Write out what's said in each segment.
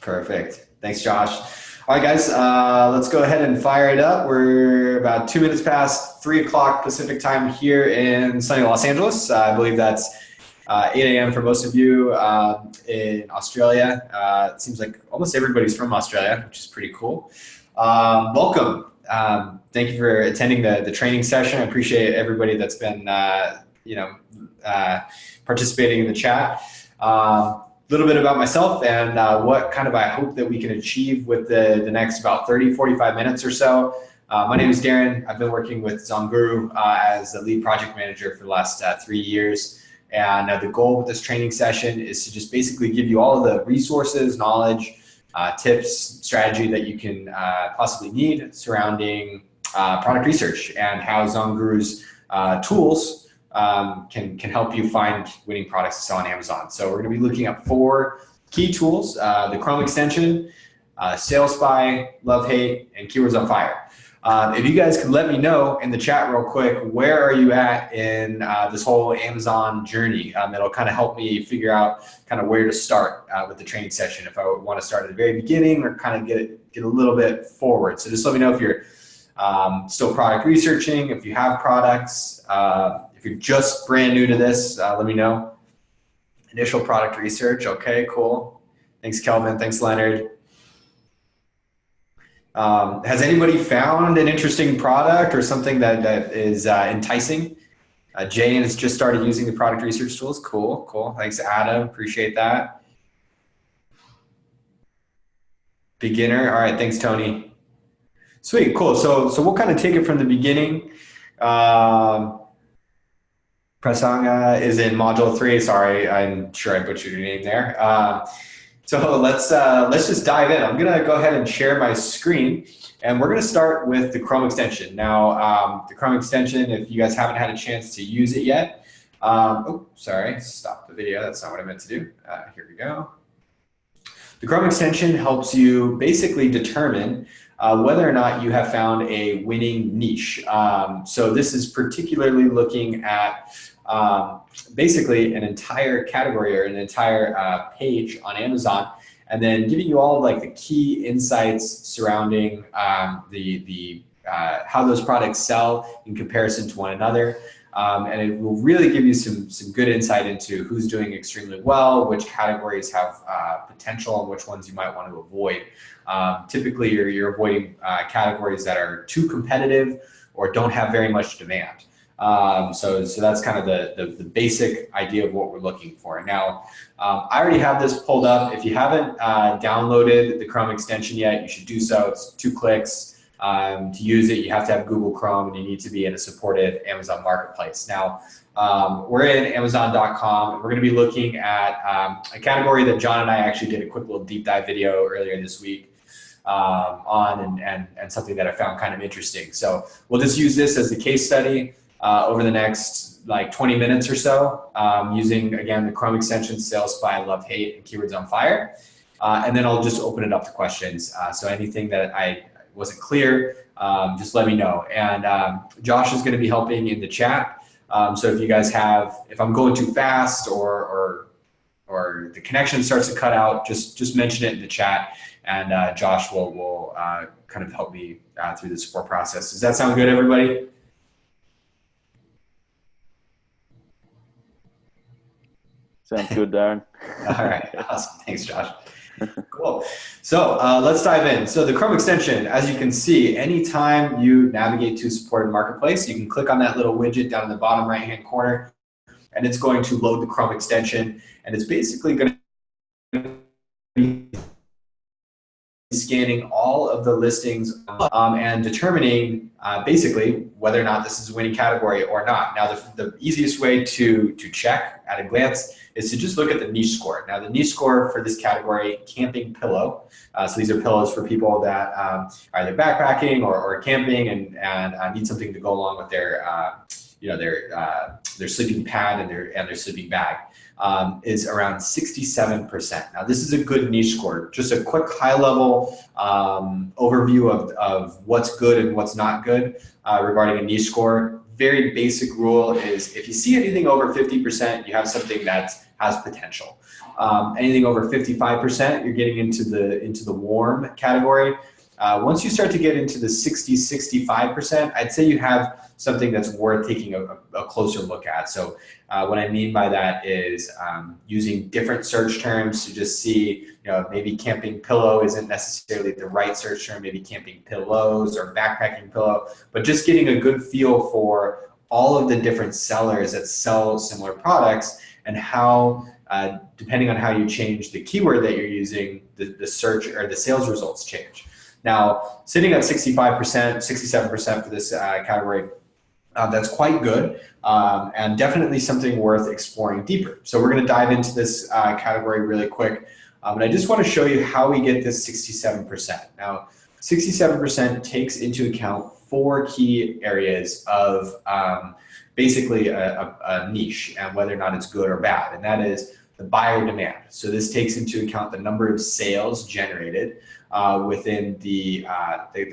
Perfect. Thanks, Josh. All right, guys, let's go ahead and fire it up. We're about 2 minutes past 3 o'clock Pacific time here in sunny Los Angeles. I believe that's 8 a.m. for most of you in Australia. It seems like almost everybody's from Australia, which is pretty cool. Welcome. Thank you for attending the training session. I appreciate everybody that's been participating in the chat. Little bit about myself and what kind of I hope that we can achieve with the next about 30-45 minutes or so. My name is Darren. I've been working with ZonGuru as the lead project manager for the last 3 years. And the goal with this training session is to just basically give you all of the resources, knowledge, tips, strategy that you can possibly need surrounding product research and how ZonGuru's tools can help you find winning products to sell on Amazon. So we're going to be looking at 4 key tools: the Chrome extension, Sales Spy, Love Hate, and Keywords on Fire. If you guys could let me know in the chat real quick, where are you at in this whole Amazon journey? It'll kind of help me figure out kind of where to start with the training session. If I want to start at the very beginning or kind of get a little bit forward. So just let me know if you're still product researching, if you have products. If you're just brand new to this, let me know. Initial product research, okay, cool. Thanks, Kelvin, thanks, Leonard. Has anybody found an interesting product or something that is enticing? Jane has just started using the product research tools, cool, cool. Thanks, Adam, appreciate that. Beginner, all right, thanks, Tony. Sweet, cool, so we'll kind of take it from the beginning. Prasanga is in module 3. Sorry, I'm sure I butchered your name there. So let's just dive in. I'm gonna go ahead and share my screen, and we're gonna start with the Chrome extension. Now, the Chrome extension, if you guys haven't had a chance to use it yet, oh, sorry, stop the video. That's not what I meant to do. Here we go. The Chrome extension helps you basically determine whether or not you have found a winning niche. So this is particularly looking at basically an entire category or an entire page on Amazon, and then giving you all of like the key insights surrounding how those products sell in comparison to one another. And it will really give you some good insight into who's doing extremely well, which categories have potential, and which ones you might want to avoid. Typically, you're avoiding categories that are too competitive or don't have very much demand. So that's kind of the basic idea of what we're looking for. Now, I already have this pulled up. If you haven't downloaded the Chrome extension yet, you should do so. It's 2 clicks. To use it, you have to have Google Chrome, and you need to be in a supported Amazon marketplace. Now, we're in Amazon.com. We're going to be looking at a category that John and I actually did a quick little deep dive video earlier this week on, and something that I found kind of interesting. So we'll just use this as the case study over the next like 20 minutes or so, using, again, the Chrome extension, Sales Spy, Love Hate, and Keywords on Fire. And then I'll just open it up to questions. So anything that I wasn't clear, just let me know. And Josh is going to be helping in the chat. So if you guys have, if I'm going too fast or the connection starts to cut out, just mention it in the chat, and Josh will kind of help me through the support process. Does that sound good, everybody? Sounds good, Darren. All right, awesome. Thanks, Josh. Cool. So let's dive in. So the Chrome extension, as you can see, anytime you navigate to a supported marketplace, you can click on that little widget down in the bottom right-hand corner, and it's going to load the Chrome extension, and it's basically going to be scanning all of the listings and determining basically whether or not this is a winning category or not. Now, the easiest way to check at a glance is to just look at the niche score. Now, the niche score for this category, camping pillow. So these are pillows for people that are either backpacking or camping and need something to go along with their sleeping pad and their sleeping bag. Is around 67%. Now, this is a good niche score. Just a quick high-level overview of what's good and what's not good regarding a niche score. Very basic rule is if you see anything over 50%, you have something that's has potential. Anything over 55%, you're getting into the warm category. Once you start to get into the 60-65%, I'd say you have something that's worth taking a closer look at. So what I mean by that is using different search terms to just see, maybe camping pillow isn't necessarily the right search term, maybe camping pillows or backpacking pillow, but just getting a good feel for all of the different sellers that sell similar products and how, depending on how you change the keyword that you're using, the search or the sales results change. Now, sitting at 65%, 67% for this category, that's quite good, and definitely something worth exploring deeper. So we're going to dive into this category really quick, and I just want to show you how we get this 67%. Now, 67% takes into account 4 key areas of basically a niche and whether or not it's good or bad, and that is the buyer demand. So this takes into account the number of sales generated within the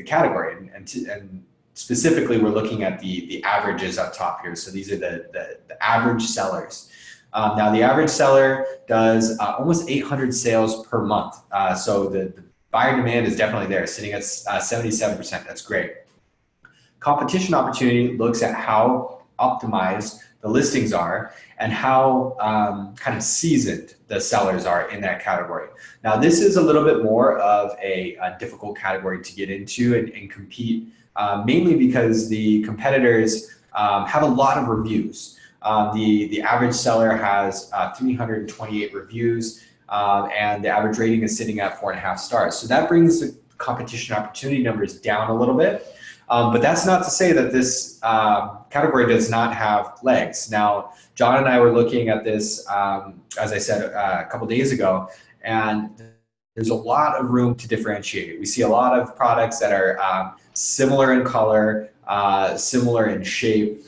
category, and specifically we're looking at the averages up top here. So these are the average sellers. Now the average seller does almost 800 sales per month. So the buyer demand is definitely there, sitting at 77%. That's great. Competition opportunity looks at how optimized the listings are and how kind of seasoned the sellers are in that category. Now, this is a little bit more of a difficult category to get into and compete, mainly because the competitors have a lot of reviews. The average seller has 328 reviews, and the average rating is sitting at 4.5 stars. So that brings the competition opportunity numbers down a little bit. But that's not to say that this category does not have legs. Now, John and I were looking at this, as I said a couple days ago, and there's a lot of room to differentiate. We see a lot of products that are similar in color, similar in shape,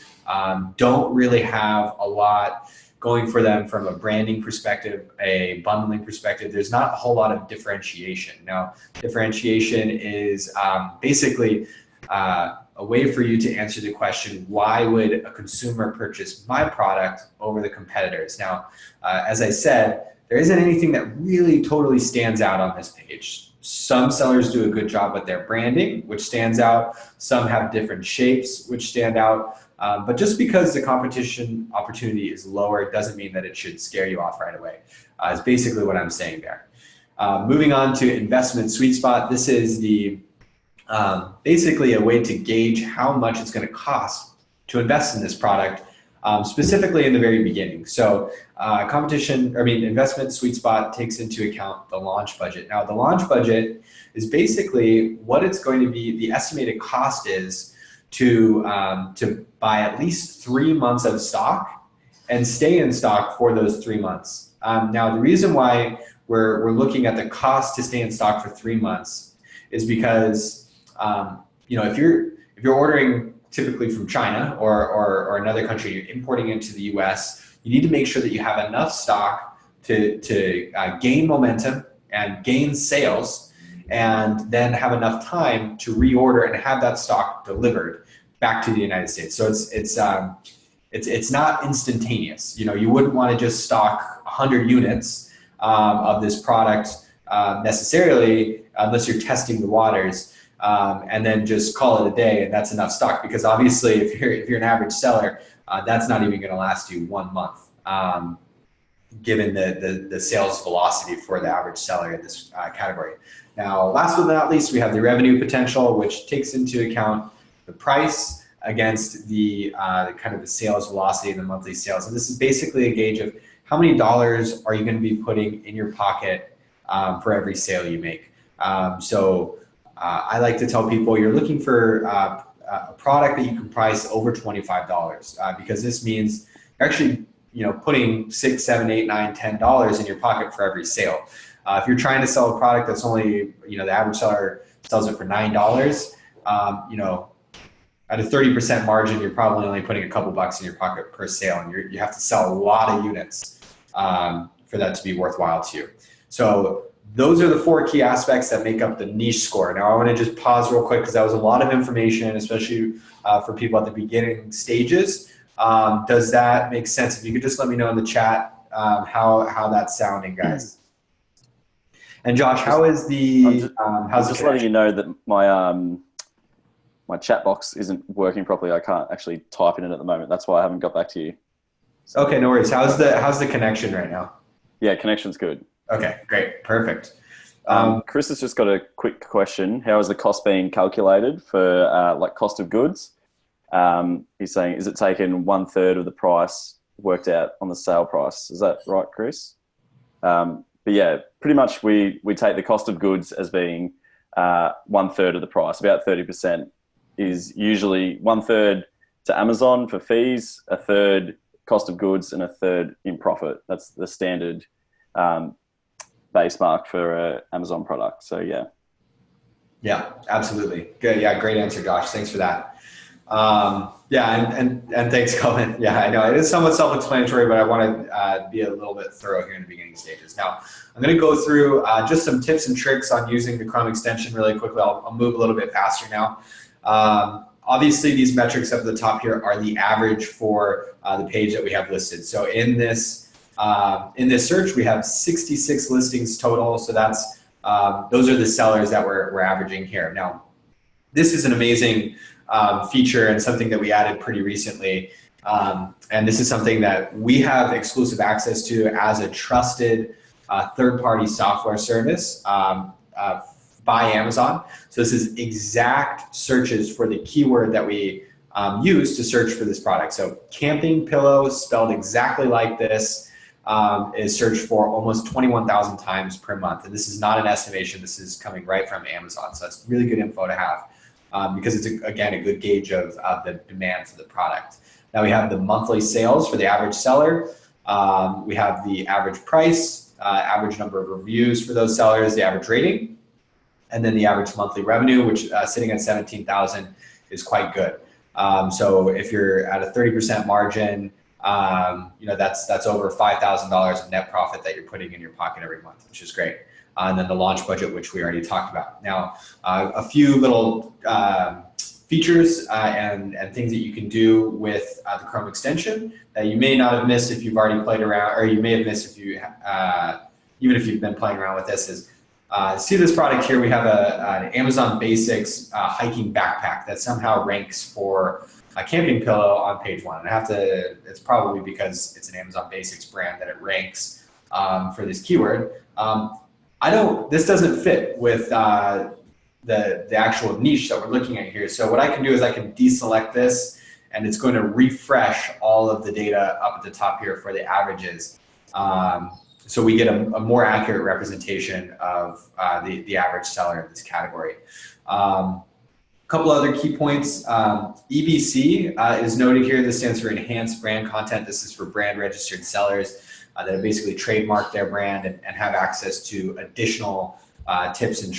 don't really have a lot going for them from a branding perspective, a bundling perspective. There's not a whole lot of differentiation. Now, differentiation is basically a way for you to answer the question, why would a consumer purchase my product over the competitors? Now, as I said, there isn't anything that really totally stands out on this page. Some sellers do a good job with their branding, which stands out. Some have different shapes, which stand out. But just because the competition opportunity is lower doesn't mean that it should scare you off right away. Is basically what I'm saying there. Moving on to investment sweet spot. This is the basically a way to gauge how much it's going to cost to invest in this product, specifically in the very beginning. So investment sweet spot takes into account the launch budget. Now, the launch budget is basically what it's going to be, the estimated cost is to buy at least 3 months of stock and stay in stock for those 3 months. Now, the reason why we're looking at the cost to stay in stock for 3 months is because if you're ordering typically from China or another country, you're importing into the US, you need to make sure that you have enough stock to gain momentum and gain sales, and then have enough time to reorder and have that stock delivered back to the United States. So it's not instantaneous. You wouldn't want to just stock 100 units of this product necessarily unless you're testing the waters. And then just call it a day, and that's enough stock, because obviously if you're an average seller, that's not even going to last you 1 month, given the sales velocity for the average seller in this category. Now, last but not least, we have the revenue potential, which takes into account the price against the kind of the sales velocity and the monthly sales. And this is basically a gauge of how many dollars are you going to be putting in your pocket for every sale you make. I like to tell people you're looking for a product that you can price over $25, because this means you're actually putting $6, $7, $8, $9, $10 in your pocket for every sale. If you're trying to sell a product that's only the average seller sells it for $9, at a 30% margin, you're probably only putting a couple bucks in your pocket per sale, and you have to sell a lot of units for that to be worthwhile to you. So those are the 4 key aspects that make up the niche score. Now, I want to just pause real quick because that was a lot of information, especially for people at the beginning stages. Does that make sense? If you could just let me know in the chat how that's sounding, guys. And Josh, how is the how's I'm just the letting you know that my chat box isn't working properly. I can't actually type in it at the moment. That's why I haven't got back to you. So, okay, no worries. How's the connection right now? Yeah, connection's good. Okay, great, perfect. Chris has just got a quick question. How is the cost being calculated for like cost of goods? He's saying, is it taken 1/3 of the price worked out on the sale price? Is that right, Chris? But yeah, pretty much we take the cost of goods as being 1/3 of the price. About 30% is usually 1/3 to Amazon for fees, 1/3 cost of goods, and 1/3 in profit. That's the standard base mark for an Amazon product. So yeah. Yeah, absolutely. Good. Yeah, great answer, Josh. Thanks for that. Yeah, and thanks, Colin. Yeah, I know it is somewhat self-explanatory, but I want to be a little bit thorough here in the beginning stages. Now, I'm going to go through just some tips and tricks on using the Chrome extension really quickly. I'll move a little bit faster now. Obviously, these metrics up at the top here are the average for the page that we have listed. So in this search, we have 66 listings total. So that's those are the sellers that we're averaging here. Now, this is an amazing feature and something that we added pretty recently. And this is something that we have exclusive access to as a trusted third-party software service by Amazon. So this is exact searches for the keyword that we use to search for this product. So camping pillow, spelled exactly like this, is searched for almost 21,000 times per month. And this is not an estimation. This is coming right from Amazon. So that's really good info to have. Because it's, again, a good gauge of the demand for the product. Now we have the monthly sales for the average seller. We have the average price, average number of reviews for those sellers, the average rating, and then the average monthly revenue, which sitting at 17,000 is quite good. So if you're at a 30% margin, that's over $5,000 of net profit that you're putting in your pocket every month, which is great. And then the launch budget, which we already talked about. Now, a few little features and things that you can do with the Chrome extension that you may not have missed if you've already played around, or you may have missed if you, even if you've been playing around with this, is see this product here. We have an Amazon Basics hiking backpack that somehow ranks for a camping pillow on page 1. And it's probably because it's an Amazon Basics brand that it ranks for this keyword. This doesn't fit with the actual niche that we're looking at here. So what I can do is I can deselect this, and it's going to refresh all of the data up at the top here for the averages. So we get a more accurate representation of the average seller in this category. A couple other key points. EBC is noted here. This stands for Enhanced Brand Content. This is for brand registered sellers that have basically trademarked their brand and have access to additional tips and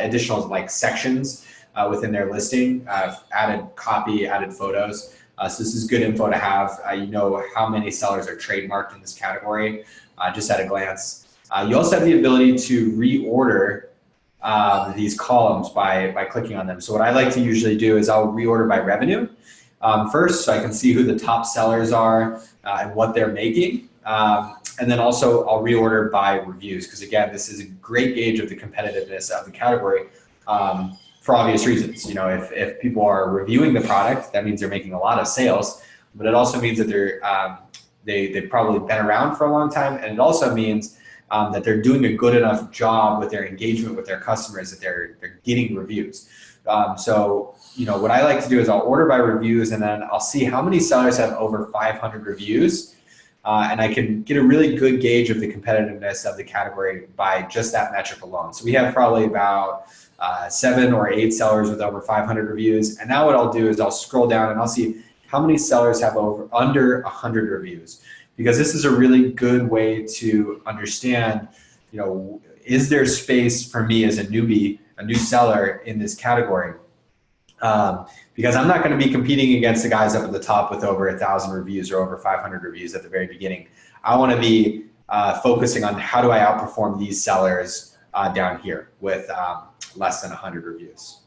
additional like sections within their listing, added copy, added photos. So this is good info to have. You know how many sellers are trademarked in this category just at a glance. You also have the ability to reorder these columns by clicking on them. So what I like to usually do is I'll reorder by revenue first, so I can see who the top sellers are and what they're making. And then also I'll reorder by reviews, because again, this is a great gauge of the competitiveness of the category for obvious reasons. If people are reviewing the product, that means they're making a lot of sales, but it also means that they've probably been around for a long time, and it also means that they're doing a good enough job with their engagement with their customers that they're getting reviews. So what I like to do is I'll order by reviews, and then I'll see how many sellers have over 500 reviews. And I can get a really good gauge of the competitiveness of the category by just that metric alone. So we have probably about 7 or 8 sellers with over 500 reviews. And now what I'll do is I'll scroll down and I'll see how many sellers have under 100 reviews, because this is a really good way to understand, is there space for me as a newbie, a new seller in this category? Because I'm not going to be competing against the guys up at the top with over 1,000 reviews or over 500 reviews at the very beginning. I want to be focusing on how do I outperform these sellers down here with less than 100 reviews.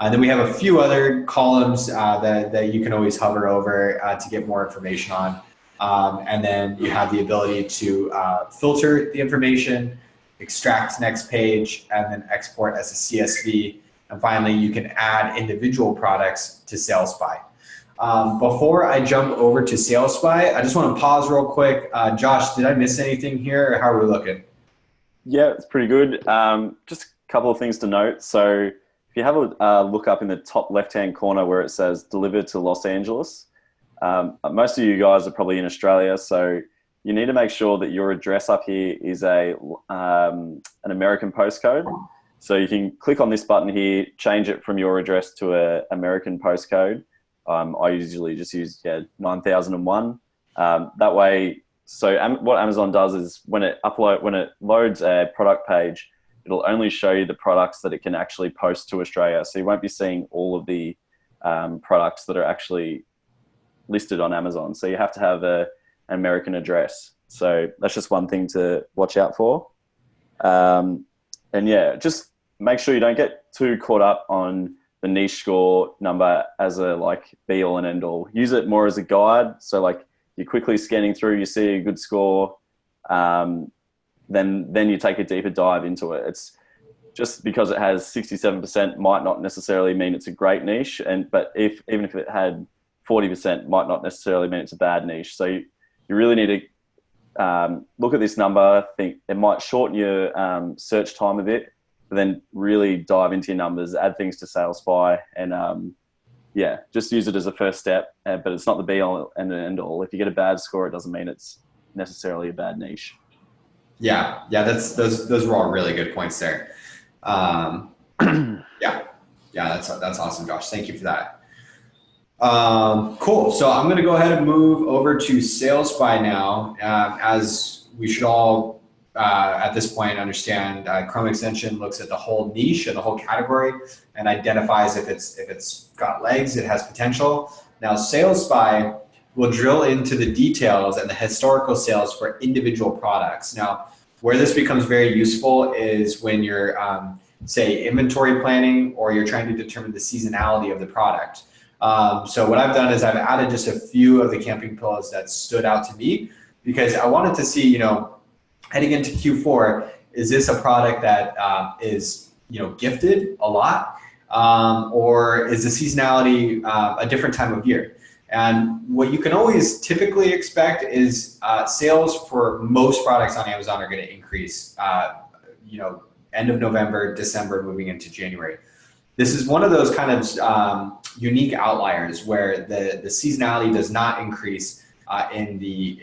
And then we have a few other columns that you can always hover over to get more information on. And then you have the ability to filter the information, extract next page, and then export as a CSV. And finally, you can add individual products to SalesBuy. Before I jump over to SalesBuy, I just want to pause real quick. Josh, did I miss anything here, or how are we looking? Yeah, it's pretty good. Just a couple of things to note. So if you have a look up in the top left-hand corner where it says delivered to Los Angeles, most of you guys are probably in Australia, so you need to make sure that your address up here is an American postcode. So you can click on this button here, change it from your address to an American postcode. I usually just use 9001. That way, so what Amazon does is when it loads a product page, it'll only show you the products that it can actually post to Australia. So you won't be seeing all of the products that are actually listed on Amazon. So you have to have an American address. So that's just one thing to watch out for. And yeah, just make sure you don't get too caught up on the niche score number as a be all and end all. Use it more as a guide. So you're quickly scanning through, you see a good score, then you take a deeper dive into it. It's just because it has 67% might not necessarily mean it's a great niche, but even if it had 40% might not necessarily mean it's a bad niche. So you really need to look at this number, think it might shorten your search time a bit, but then really dive into your numbers, add things to SalesBuy, and just use it as a first step. But it's not the be all and the end all. If you get a bad score, it doesn't mean it's necessarily a bad niche. Yeah, those were all really good points there. That's awesome, Josh. Thank you for that. Cool. So I'm going to go ahead and move over to SalesBuy now. As we should all at this point understand, Chrome extension looks at the whole niche and the whole category and identifies if it's got legs, it has potential. Now SalesBuy will drill into the details and the historical sales for individual products. Now, where this becomes very useful is when you're, say, inventory planning, or you're trying to determine the seasonality of the product. So what I've done is I've added just a few of the camping pillows that stood out to me, because I wanted to see, heading into Q4, is this a product that is, gifted a lot, or is the seasonality a different time of year? And what you can always typically expect is sales for most products on Amazon are going to increase, end of November, December, moving into January. This is one of those kind of unique outliers where the seasonality does not increase in the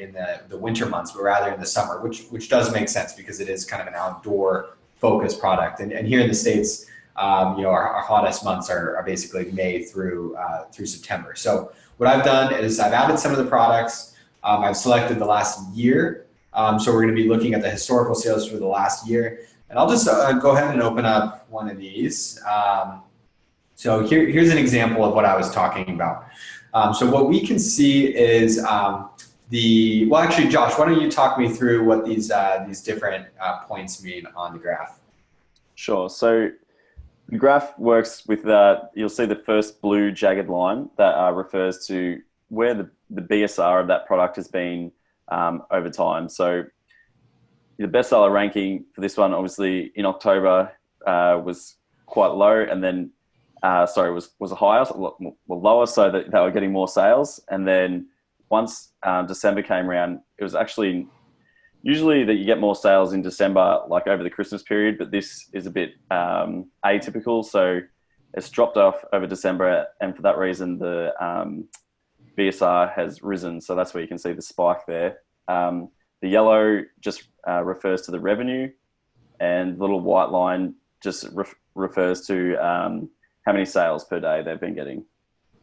winter months, but rather in the summer, which does make sense because it is kind of an outdoor focused product. And here in the States, our hottest months are basically May through September. So what I've done is I've added some of the products. I've selected the last year. So we're going to be looking at the historical sales for the last year. And I'll just go ahead and open up one of these. So here's an example of what I was talking about. So what we can see is actually, Josh, why don't you talk me through what these different points mean on the graph? Sure. So the graph works with you'll see the first blue jagged line that refers to where the BSR of that product has been over time. So the bestseller ranking for this one, obviously in October, was quite low, and then was higher, lower, so that they were getting more sales. And then once December came around, it was actually usually that you get more sales in December, over the Christmas period, but this is a bit atypical. So it's dropped off over December, and for that reason, the BSR has risen. So that's where you can see the spike there. The yellow just refers to the revenue, and the little white line just refers to how many sales per day they've been getting.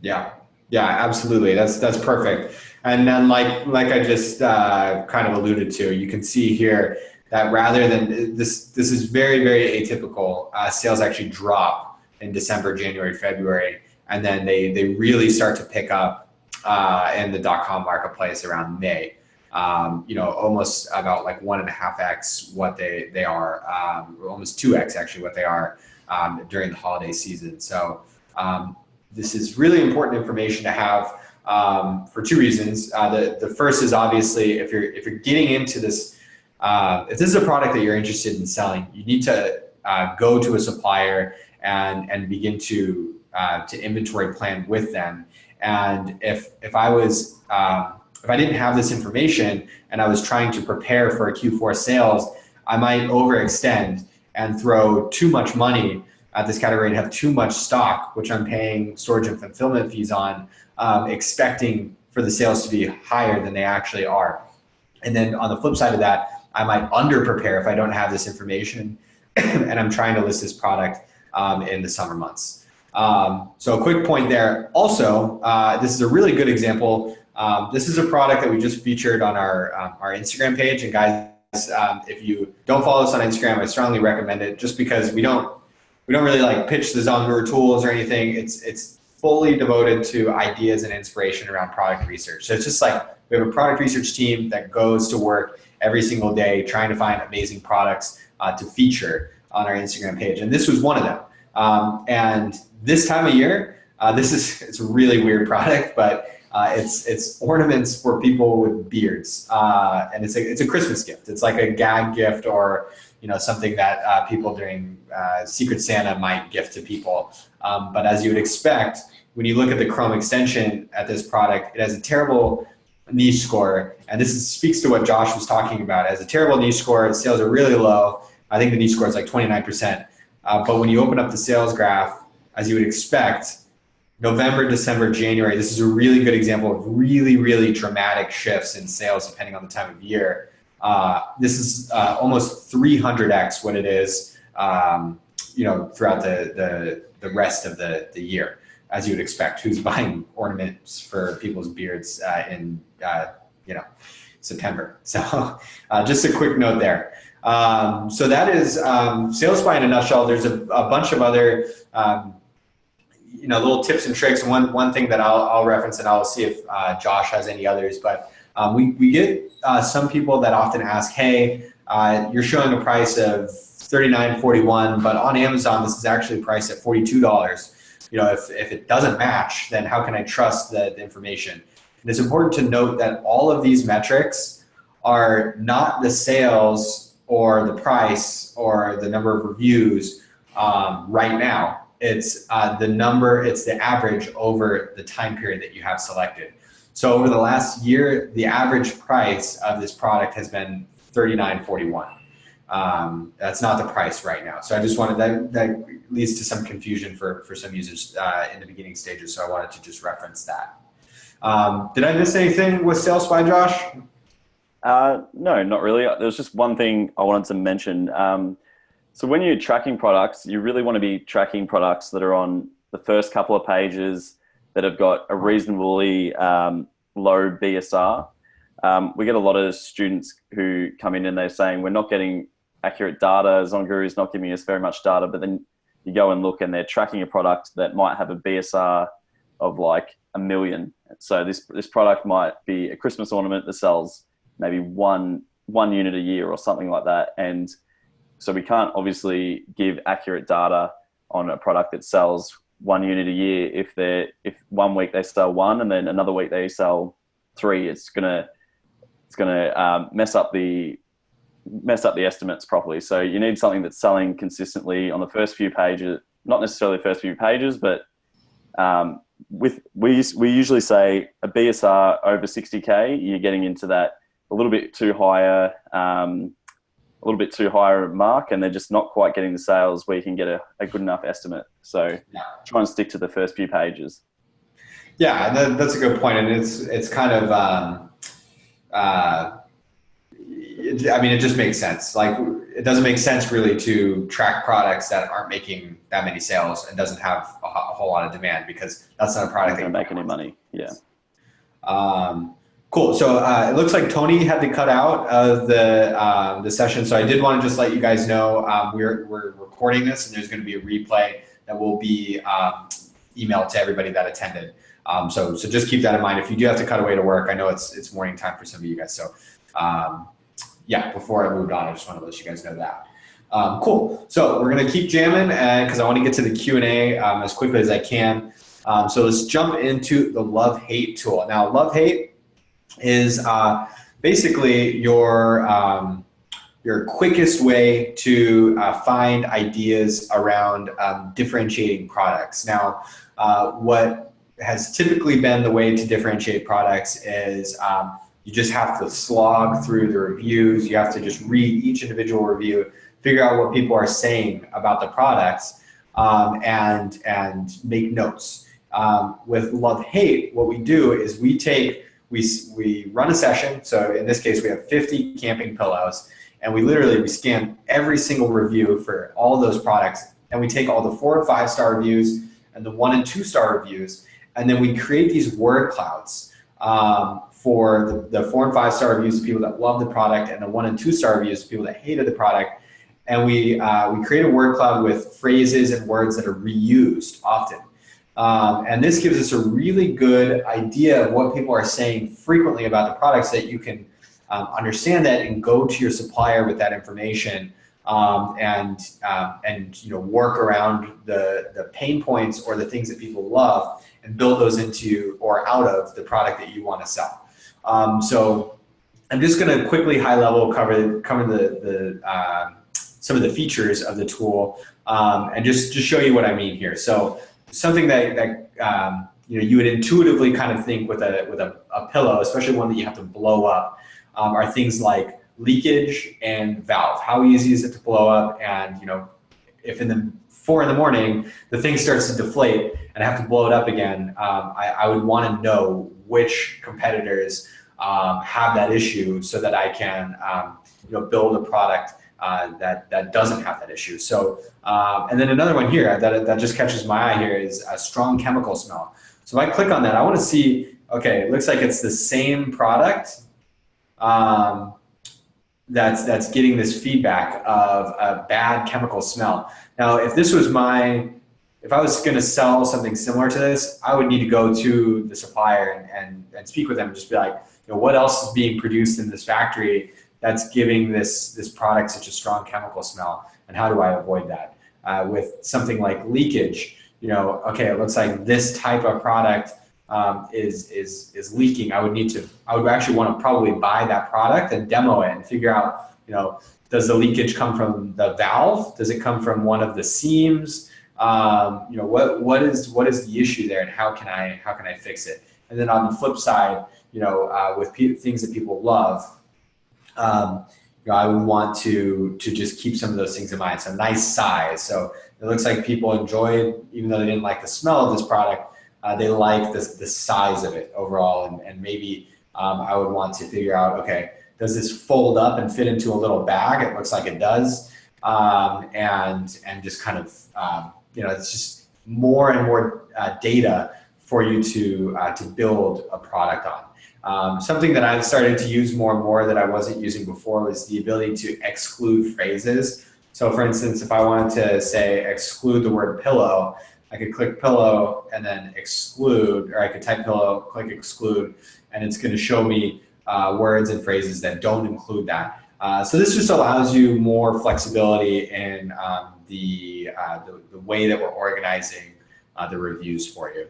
Yeah, absolutely. That's perfect. And then like I just kind of alluded to, you can see here that rather than this is very, very atypical. Sales actually drop in December, January, February, and then they really start to pick up in the .com marketplace around May. Almost about 1.5x what they are, almost 2x actually what they are during the holiday season. So this is really important information to have. for two reasons. The first is obviously if you're getting into this, if this is a product that you're interested in selling, you need to go to a supplier and begin to inventory plan with them. And if I didn't have this information and I was trying to prepare for a Q4 sales, I might overextend and throw too much money at this category and have too much stock, which I'm paying storage and fulfillment fees on, expecting for the sales to be higher than they actually are. And then on the flip side of that, I might under prepare if I don't have this information and I'm trying to list this product in the summer months. So a quick point there. Also, this is a really good example. This is a product that we just featured on our Instagram page. And guys, if you don't follow us on Instagram, I strongly recommend it, just because we don't really like pitch the ZonGuru tools or anything. It's fully devoted to ideas and inspiration around product research. So it's just like we have a product research team that goes to work every single day trying to find amazing products to feature on our Instagram page. And this was one of them. And this time of year, it's a really weird product, but it's ornaments for people with beards, and it's a Christmas gift. It's like a gag gift, or something that people during Secret Santa might gift to people. But as you would expect, when you look at the Chrome extension at this product, it has a terrible niche score, and this speaks to what Josh was talking about. It has a terrible niche score. Its sales are really low. I think the niche score is like 29%. But when you open up the sales graph, as you would expect, November, December, January, this is a really good example of really, really dramatic shifts in sales depending on the time of year. This is almost 300x what it is, throughout the rest of the year, as you would expect. Who's buying ornaments for people's beards in September? So just a quick note there. So that is Sales Spy in a nutshell. There's a bunch of other little tips and tricks. One thing that I'll reference, and I'll see if Josh has any others, but we get some people that often ask, hey, you're showing a price of $39.41, but on Amazon this is actually priced at $42. If it doesn't match, then how can I trust the information? And it's important to note that all of these metrics are not the sales or the price or the number of reviews right now. It's the average over the time period that you have selected. So over the last year, the average price of this product has been $39.41. That's not the price right now. So I just wanted that leads to some confusion for some users in the beginning stages. So I wanted to just reference that. Did I miss anything with Sales Spy, Josh? No, not really. There was just one thing I wanted to mention. So when you're tracking products, you really want to be tracking products that are on the first couple of pages that have got a reasonably low BSR. We get a lot of students who come in and they're saying, we're not getting accurate data. ZonGuru is not giving us very much data. But then you go and look and they're tracking a product that might have a BSR of like 1 million. So this product might be a Christmas ornament that sells maybe one unit a year or something like that. And so we can't obviously give accurate data on a product that sells 1 unit a year. If 1 week they sell 1 and then another week they sell 3, it's gonna mess up the estimates properly. So you need something that's selling consistently on the first few pages, not necessarily the first few pages, but we usually say a BSR over 60K, you're getting into that a little bit too higher mark, and they're just not quite getting the sales where you can get a good enough estimate. So try and stick to the first few pages. Yeah, that's a good point. And it's kind of, it just makes sense. Like, it doesn't make sense really to track products that aren't making that many sales and doesn't have a whole lot of demand, because that's not a product that make any money. Yeah. Cool. So it looks like Tony had to cut out of the session. So I did want to just let you guys know we're recording this, and there's going to be a replay that will be emailed to everybody that attended. So just keep that in mind. If you do have to cut away to work, I know it's morning time for some of you guys. So yeah, before I moved on, I just want to let you guys know that. Cool. So we're going to keep jamming because I want to get to the Q&A as quickly as I can. So let's jump into the love-hate tool. Now, love-hate is basically your quickest way to find ideas around differentiating products. Now, what has typically been the way to differentiate products is you just have to slog through the reviews. You have to just read each individual review, figure out what people are saying about the products, and make notes. With love-hate, what we do is we run a session. So in this case, we have 50 camping pillows, and we scan every single review for all of those products, and we take all the 4 and 5 star reviews and the 1 and 2 star reviews, and then we create these word clouds for the 4 and 5 star reviews of people that love the product, and the 1 and 2 star reviews of people that hated the product. And we create a word cloud with phrases and words that are reused often. And this gives us a really good idea of what people are saying frequently about the products, that you can understand that and go to your supplier with that information, and work around the pain points or the things that people love and build those into or out of the product that you want to sell. So I'm just going to quickly high level cover some of the features of the tool, and just show you what I mean here. So something that you would intuitively kind of think with a pillow, especially one that you have to blow up, are things like leakage and valve. How easy is it to blow up? And if in the 4 in the morning the thing starts to deflate and I have to blow it up again, I would want to know which competitors have that issue, so that I can build a product that doesn't have that issue. So and then another one here that just catches my eye here is a strong chemical smell. So if I click on that, I want to see, okay, it looks like it's the same product that's getting this feedback of a bad chemical smell. Now, if I was going to sell something similar to this, I would need to go to the supplier and speak with them and just be like, what else is being produced in this factory that's giving this product such a strong chemical smell, and how do I avoid that? With something like leakage, okay, it looks like this type of product is leaking. I would actually want to probably buy that product and demo it and figure out, does the leakage come from the valve? Does it come from one of the seams? What is the issue there, and how can I fix it? And then on the flip side, with things that people love, I would want to just keep some of those things in mind. So nice size. So it looks like people enjoyed, even though they didn't like the smell of this product, they like the size of it overall. And maybe I would want to figure out, okay, does this fold up and fit into a little bag? It looks like it does. And just kind of, it's just more and more data for you to build a product on. Something that I've started to use more and more that I wasn't using before was the ability to exclude phrases. So for instance, if I wanted to say exclude the word pillow, I could click pillow and then exclude, or I could type pillow, click exclude, and it's going to show me words and phrases that don't include that. So this just allows you more flexibility in the way that we're organizing the reviews for you.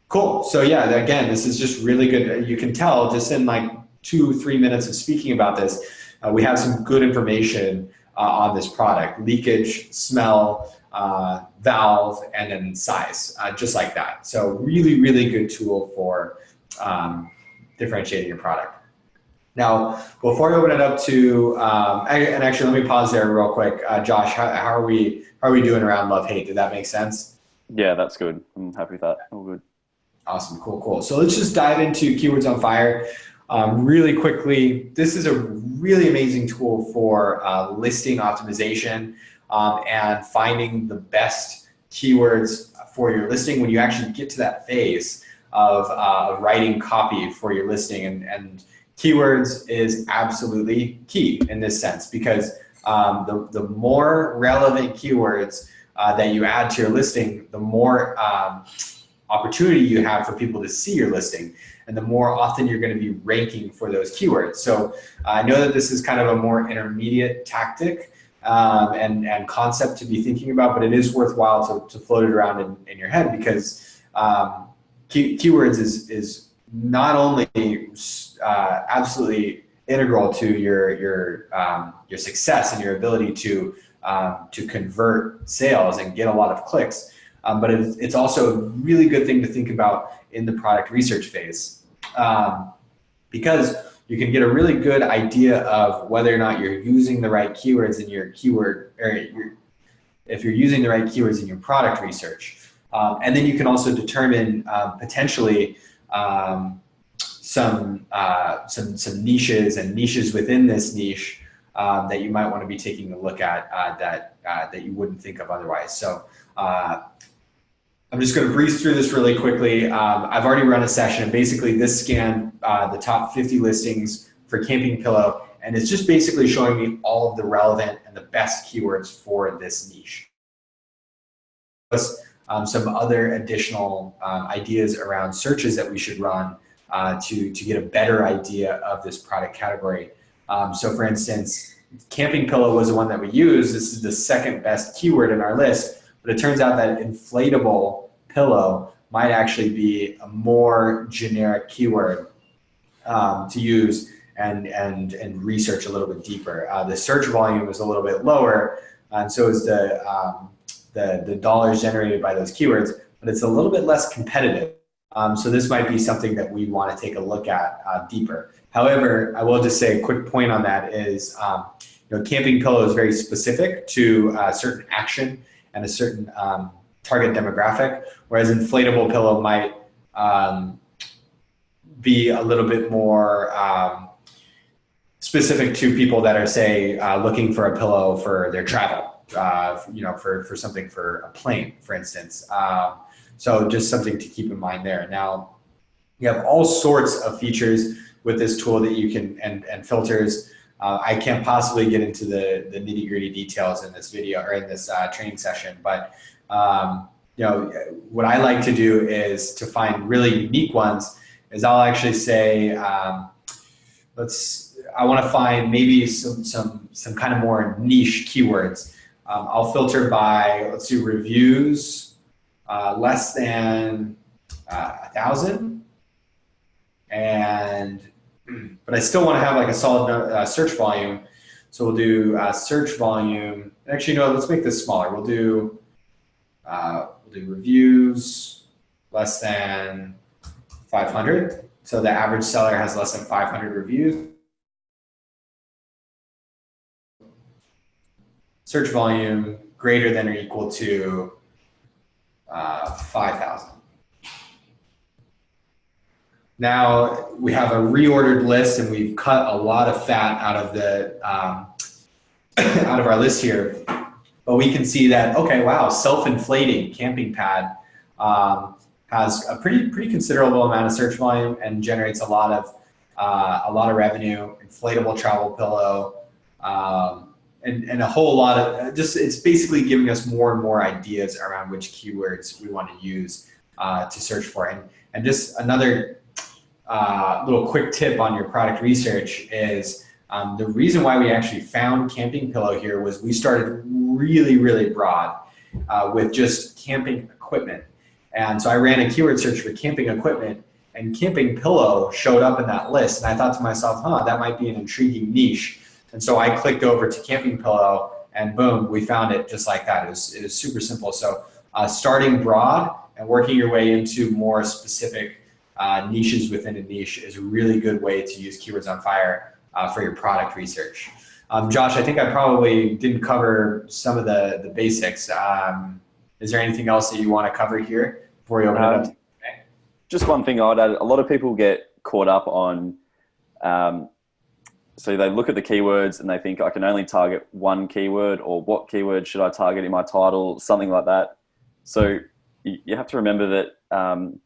Cool. So yeah, again, this is just really good. You can tell just in like 2-3 minutes of speaking about this, we have some good information on this product: leakage, smell, valve, and then size, just like that. So really, really good tool for differentiating your product. Now, before I open it up to, and actually let me pause there real quick. Josh, how are we doing around love-hate? Did that make sense? Yeah, that's good. I'm happy with that. All good. Awesome, cool. So let's just dive into Keywords on Fire really quickly. This is a really amazing tool for listing optimization and finding the best keywords for your listing when you actually get to that phase of writing copy for your listing. And keywords is absolutely key in this sense, because the more relevant keywords that you add to your listing, the more opportunity you have for people to see your listing, and the more often you're going to be ranking for those keywords. So I know that this is kind of a more intermediate tactic, and concept to be thinking about, but it is worthwhile to float it around in your head, because keywords is not only absolutely integral to your success and your ability to convert sales and get a lot of clicks, but it's also a really good thing to think about in the product research phase, because you can get a really good idea of whether or not you're using the right keywords in your keyword, or if you're using the right keywords in your product research. And then you can also determine potentially some niches and niches within this niche that you might want to be taking a look at that you wouldn't think of otherwise. So I'm just going to breeze through this really quickly. I've already run a session, and basically this scanned the top 50 listings for camping pillow, and it's just basically showing me all of the relevant and the best keywords for this niche. Some other additional ideas around searches that we should run to get a better idea of this product category. So for instance, camping pillow was the one that we used. This is the second best keyword in our list, but it turns out that inflatable pillow might actually be a more generic keyword to use and research a little bit deeper. The search volume is a little bit lower, and so is the dollars generated by those keywords, but it's a little bit less competitive. So this might be something that we want to take a look at deeper. However, I will just say a quick point on that is, camping pillow is very specific to a certain action and a certain target demographic, whereas inflatable pillow might be a little bit more specific to people that are, say, looking for a pillow for their travel, for something for a plane, for instance. So just something to keep in mind there. Now, you have all sorts of features with this tool that you can, and filters. I can't possibly get into the nitty-gritty details in this video or in this training session, but what I like to do is to find really unique ones. Is I'll actually say, I want to find maybe some kind of more niche keywords. I'll filter by, let's do reviews less than 1,000, but I still want to have like a solid search volume. So we'll do search volume. Actually, no, let's make this smaller. We'll do reviews less than 500. So the average seller has less than 500 reviews. Search volume greater than or equal to 5,000. Now we have a reordered list, and we've cut a lot of fat out of the out of our list here. But we can see that, okay, wow, self-inflating camping pad has a pretty considerable amount of search volume and generates a lot of revenue. Inflatable travel pillow, and a whole lot of it's basically giving us more and more ideas around which keywords we want to use to search for. And just another little quick tip on your product research is the reason why we actually found camping pillow here was we started really broad with just camping equipment. And so I ran a keyword search for camping equipment, and camping pillow showed up in that list. And I thought to myself, that might be an intriguing niche. And so I clicked over to camping pillow, and boom, we found it just like that. It was super simple. So starting broad and working your way into more specific niches within a niche is a really good way to use Keywords on Fire for your product research. Josh, I think I probably didn't cover some of the basics. Is there anything else that you want to cover here before we open it up? Just one thing I'd add. A lot of people get caught up on, so they look at the keywords and they think I can only target one keyword, or what keyword should I target in my title, something like that. So you have to remember that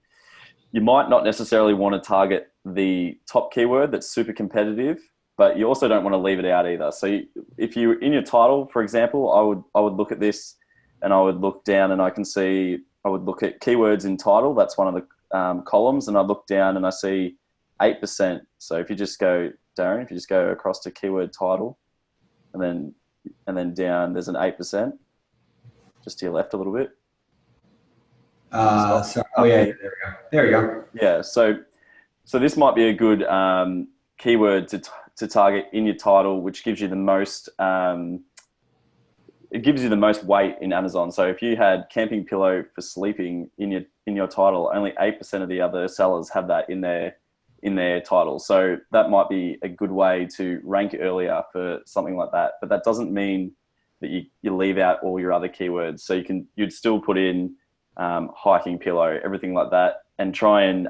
you might not necessarily want to target the top keyword that's super competitive, but you also don't want to leave it out either. So if you in your title, for example, I would look at this and I would look down and I would look at keywords in title. That's one of the columns, and I look down and I see 8%. So if you just go, Darren, if you just go across to keyword title, and then and then down there's an 8%, just to your left a little bit. So, oh yeah, there we go. There we go. Yeah, so this might be a good keyword to target in your title, which gives you the most it gives you the most weight in Amazon. So if you had camping pillow for sleeping in your title, only 8% of the other sellers have that in their title. So that might be a good way to rank earlier for something like that. But that doesn't mean that you leave out all your other keywords. So you'd still put in hiking pillow, everything like that, and try and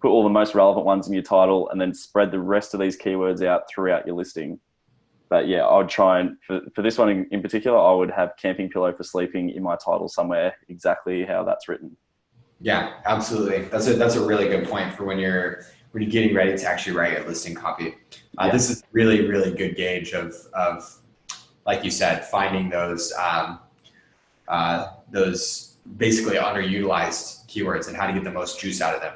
put all the most relevant ones in your title, and then spread the rest of these keywords out throughout your listing. But yeah, I would try and, for this one in particular, I would have camping pillow for sleeping in my title somewhere, exactly how that's written. Yeah, absolutely. That's a really good point for when you're getting ready to actually write a listing copy. This is really, really good gauge of, like you said, finding those basically underutilized keywords and how to get the most juice out of them.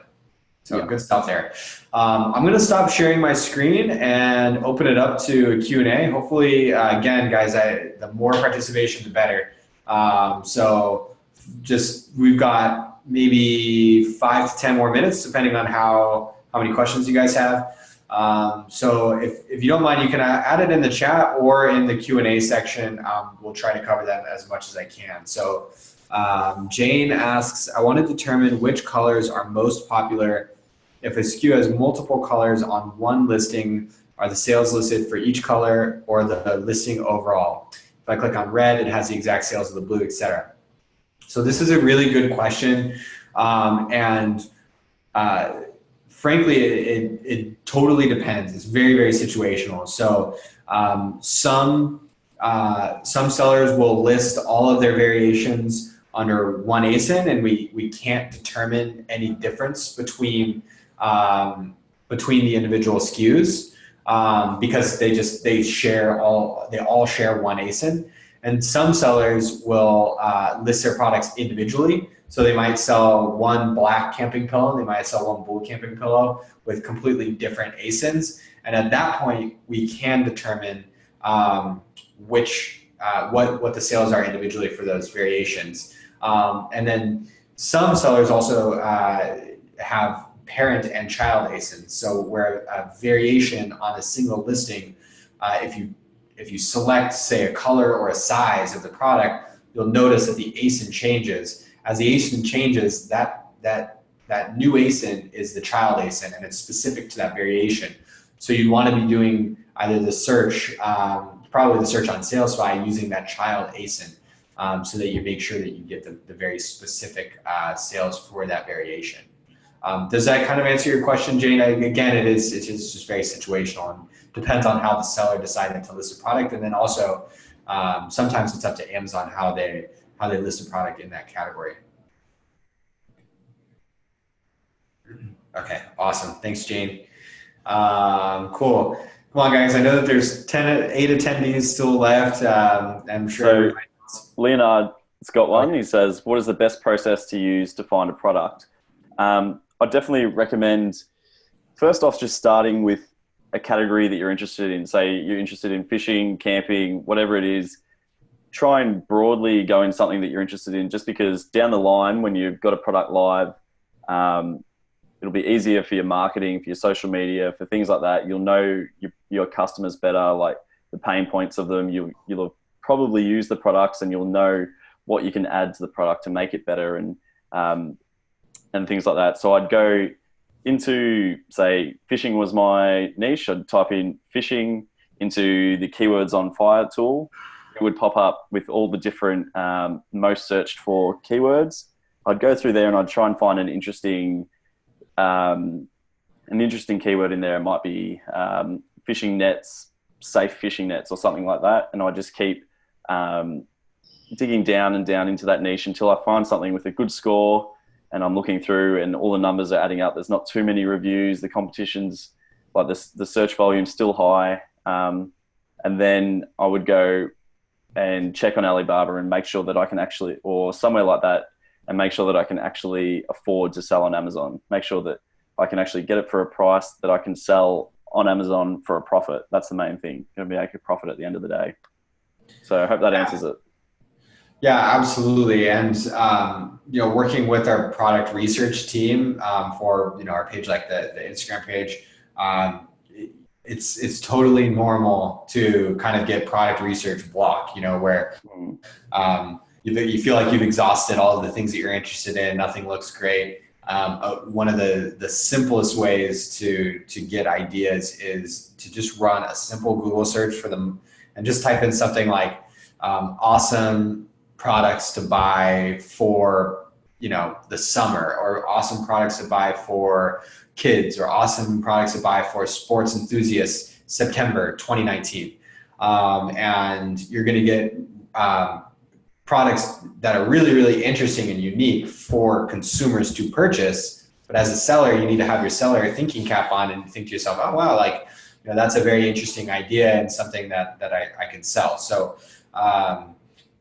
So good stuff there. I'm going to stop sharing my screen and open it up to a Q&A. Hopefully, again, guys, the more participation, the better. So we've got maybe 5 to 10 more minutes, depending on how many questions you guys have. So if you don't mind, you can add it in the chat or in the Q&A section. We'll try to cover them as much as I can. So Jane asks, I want to determine which colors are most popular. If a SKU has multiple colors on one listing, are the sales listed for each color or the listing overall? If I click on red, it has the exact sales of the blue, etc. So this is a really good question. Frankly, it totally depends. It's very, very situational. So some sellers will list all of their variations under one ASIN, and we can't determine any difference between the individual SKUs because they all share one ASIN. And some sellers will list their products individually. So they might sell one black camping pillow, they might sell one blue camping pillow with completely different ASINs. And at that point, we can determine what the sales are individually for those variations. And then some sellers also have parent and child ASINs. So where a variation on a single listing, if you select, say, a color or a size of the product, you'll notice that the ASIN changes. As the ASIN changes, that new ASIN is the child ASIN, and it's specific to that variation. So you'd want to be doing either the search, probably the search on Salesify using that child ASIN, so that you make sure that you get the very specific sales for that variation. Does that kind of answer your question, Jane? Again, it's just very situational and depends on how the seller decided to list a product, and then also sometimes it's up to Amazon how they list a product in that category. Okay, awesome. Thanks, Jane. Cool. Come on, guys. I know that there's 8 attendees still left. I'm sure. So Leonard's got one. He says, what is the best process to use to find a product? I'd definitely recommend, first off, just starting with a category that you're interested in. Say you're interested in fishing, camping, whatever it is. Try and broadly go in something that you're interested in, just because down the line, when you've got a product live, it'll be easier for your marketing, for your social media, for things like that. You'll know your customers better, like the pain points of them. You'll probably use the products, and you'll know what you can add to the product to make it better, and things like that. So I'd go into, say, fishing was my niche. I'd type in fishing into the Keywords on Fire tool. It would pop up with all the different most searched for keywords. I'd go through there and I'd try and find an interesting keyword in there. It might be fishing nets, safe fishing nets, or something like that. And I just keep digging down and down into that niche until I find something with a good score, and I'm looking through and all the numbers are adding up. There's not too many reviews. The competition's, like the search volume's still high. And then I would go and check on Alibaba and make sure that I can actually, or somewhere like that, and make sure that I can actually afford to sell on Amazon. Make sure that I can actually get it for a price that I can sell on Amazon for a profit. That's the main thing. Going to make a profit at the end of the day. So I hope that answers it. Yeah, absolutely. And, working with our product research team for, our page, like the Instagram page, it's totally normal to kind of get product research block, where you feel like you've exhausted all of the things that you're interested in, nothing looks great. One of the simplest ways to get ideas is to just run a simple Google search for them and just type in something like awesome products to buy for, the summer, or awesome products to buy for kids, or awesome products to buy for sports enthusiasts, September 2019. And you're going to get products that are really, really interesting and unique for consumers to purchase. But as a seller, you need to have your seller thinking cap on and think to yourself, oh, wow, like, that's a very interesting idea and something that I can sell. So,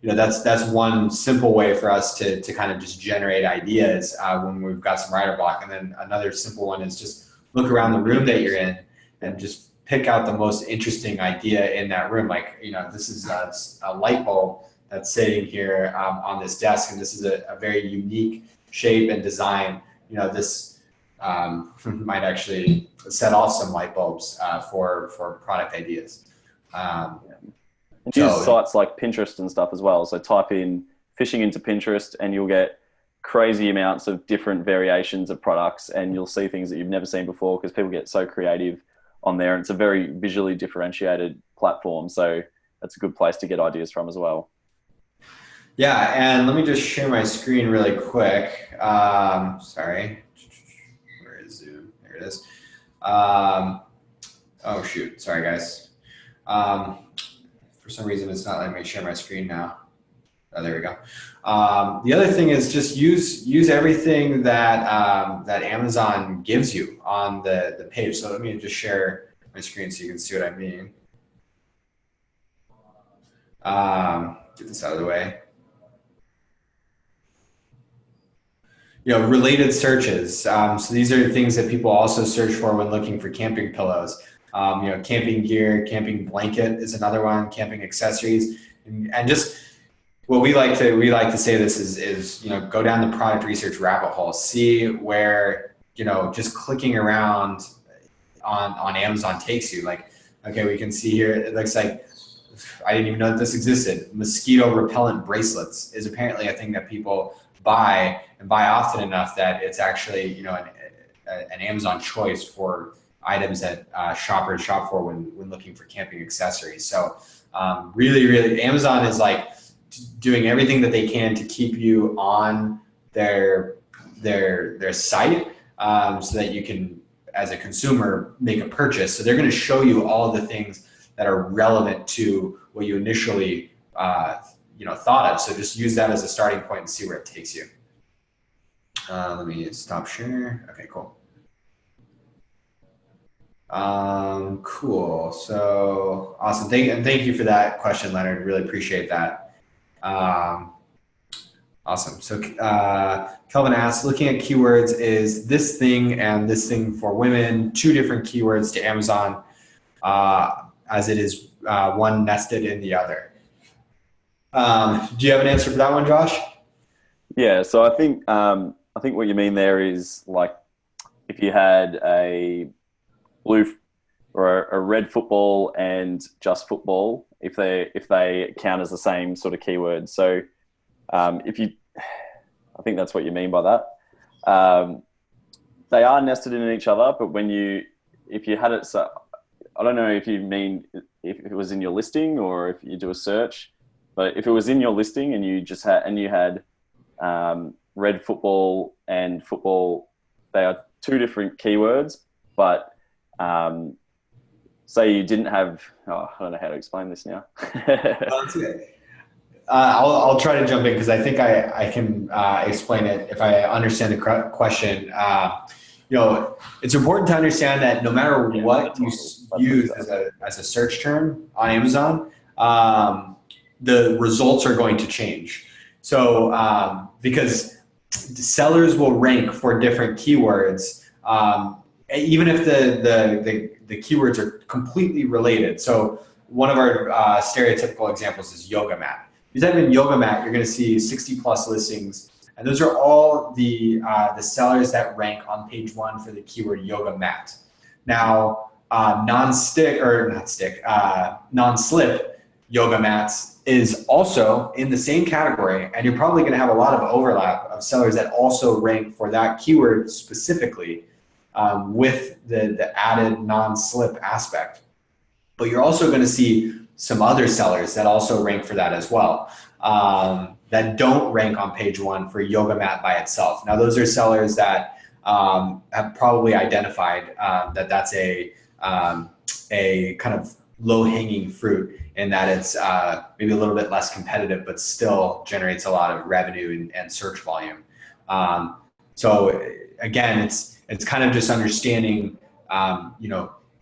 that's one simple way for us to kind of just generate ideas when we've got some writer block. And then another simple one is just look around the room that you're in and just pick out the most interesting idea in that room. Like, this is a light bulb that's sitting here on this desk, and this is a very unique shape and design. This might actually set off some light bulbs for product ideas. And use sites like Pinterest and stuff as well. So type in fishing into Pinterest and you'll get crazy amounts of different variations of products, and you'll see things that you've never seen before because people get so creative on there. And it's a very visually differentiated platform. So that's a good place to get ideas from as well. Yeah, and let me just share my screen really quick. Sorry, where is Zoom? There it is. Oh shoot, sorry guys. For some reason, it's not letting me share my screen now. Oh, there we go. The other thing is just use everything that that Amazon gives you on the page. So let me just share my screen so you can see what I mean. Get this out of the way. Related searches. So these are things that people also search for when looking for camping pillows. Camping gear, camping blanket is another one, camping accessories, and just what we like to say this is go down the product research rabbit hole, see where, just clicking around on Amazon takes you. Like, okay, we can see here, it looks like, I didn't even know that this existed. Mosquito repellent bracelets is apparently a thing that people buy often enough that it's actually, an Amazon choice for items that shoppers shop for when looking for camping accessories. So really, really, Amazon is like doing everything that they can to keep you on their site so that you can, as a consumer, make a purchase. So they're going to show you all of the things that are relevant to what you initially thought of. So just use that as a starting point and see where it takes you. Let me stop share. Okay, cool. Cool. So awesome. Thank you for that question, Leonard. Really appreciate that. Awesome. So Kelvin asks, looking at keywords, is this thing and this thing for women two different keywords to Amazon as it is one nested in the other? Do you have an answer for that one, Josh? Yeah. So I think what you mean there is, like, if you had a blue or a red football and just football, if they count as the same sort of keyword. So I think that's what you mean by that. They are nested in each other, but if you had it, so I don't know if you mean if it was in your listing or if you do a search, but if it was in your listing and you had red football and football, they are two different keywords, but say you didn't have, I don't know how to explain this now. That's okay. I'll try to jump in because I think I can explain it if I understand the question. It's important to understand that no matter what you use as a search term on Amazon, the results are going to change. So because sellers will rank for different keywords, even if the keywords are completely related. So one of our stereotypical examples is yoga mat. If you type in yoga mat, you're going to see 60 plus listings, and those are all the sellers that rank on page 1 for the keyword yoga mat. Now, non-slip yoga mats is also in the same category, and you're probably going to have a lot of overlap of sellers that also rank for that keyword specifically with the added non-slip aspect. But you're also going to see some other sellers that also rank for that as well, that don't rank on page 1 for yoga mat by itself. Now, those are sellers that have probably identified that that's a kind of low-hanging fruit, in that it's maybe a little bit less competitive, but still generates a lot of revenue and search volume. So again, it's kind of just understanding,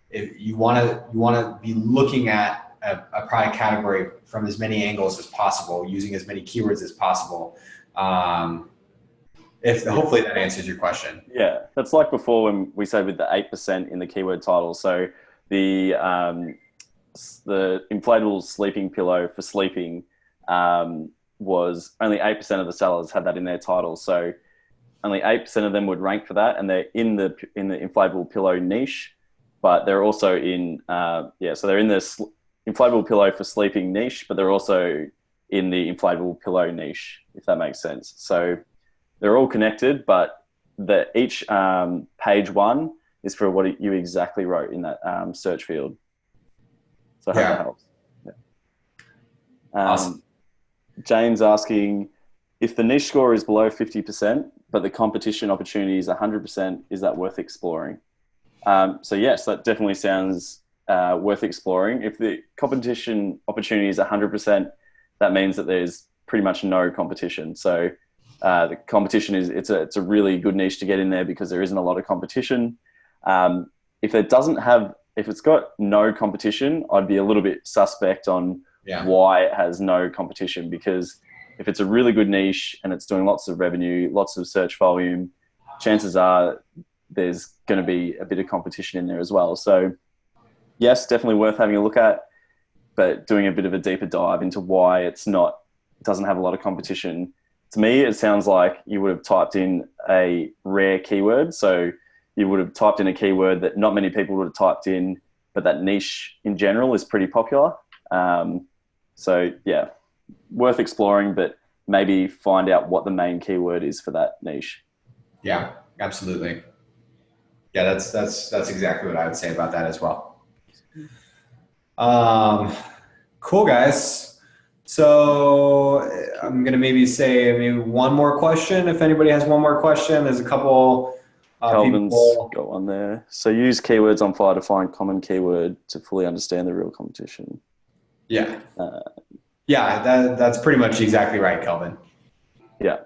if you want to be looking at a product category from as many angles as possible, using as many keywords as possible. Hopefully that answers your question. Yeah, that's like before when we said with the 8% in the keyword title. So the inflatable sleeping pillow for sleeping was only 8% of the sellers had that in their title. So only 8% of them would rank for that, and they're in the inflatable pillow niche, but they're also in so they're in the inflatable pillow for sleeping niche, but they're also in the inflatable pillow niche, if that makes sense. So they're all connected, but each page 1 is for what you exactly wrote in that search field. So I hope that helps. Yeah. Awesome. James asking, if the niche score is below 50%, but the competition opportunity is 100%, is that worth exploring? So yes, that definitely sounds worth exploring. If the competition opportunity is 100%, that means that there's pretty much no competition. So the competition it's a really good niche to get in there because there isn't a lot of competition. If it's got no competition, I'd be a little bit suspect on why it has no competition, because if it's a really good niche and it's doing lots of revenue, lots of search volume, chances are there's going to be a bit of competition in there as well. So yes, definitely worth having a look at, but doing a bit of a deeper dive into why it doesn't have a lot of competition. To me, it sounds like you would have typed in a rare keyword. So you would have typed in a keyword that not many people would have typed in, but that niche in general is pretty popular. So yeah, worth exploring, but maybe find out what the main keyword is for that niche. Yeah, absolutely. Yeah, that's exactly what I would say about that as well. Cool, guys. So I'm going to maybe say one more question. If anybody has one more question, there's a couple Calvin's people. got one there. So use keywords on fire to find common keyword to fully understand the real competition. Yeah. That's pretty much exactly right, Kelvin. Yeah.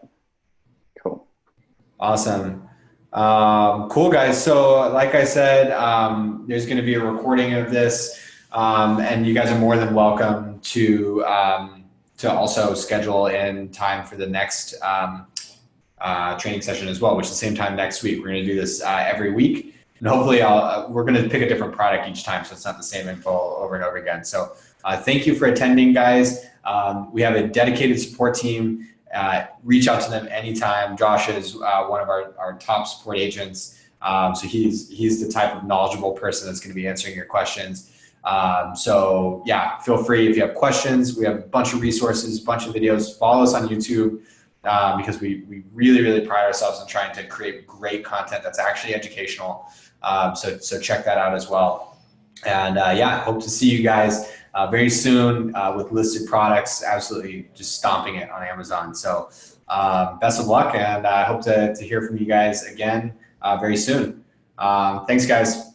Cool. Awesome. Cool, guys. So like I said, there's going to be a recording of this, and you guys are more than welcome to also schedule in time for the next training session as well, which is the same time next week. We're going to do this every week, and hopefully we're going to pick a different product each time, so it's not the same info over and over again. So thank you for attending, guys. We have a dedicated support team. Reach out to them anytime. Josh is one of our top support agents. So he's the type of knowledgeable person that's going to be answering your questions. So yeah, feel free if you have questions. We have a bunch of resources, a bunch of videos. Follow us on YouTube because we really, really pride ourselves in trying to create great content that's actually educational. So check that out as well. And hope to see you guys very soon with listed products, absolutely just stomping it on Amazon. So best of luck, and I hope to hear from you guys again very soon. Thanks, guys.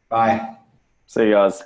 Bye. See you guys.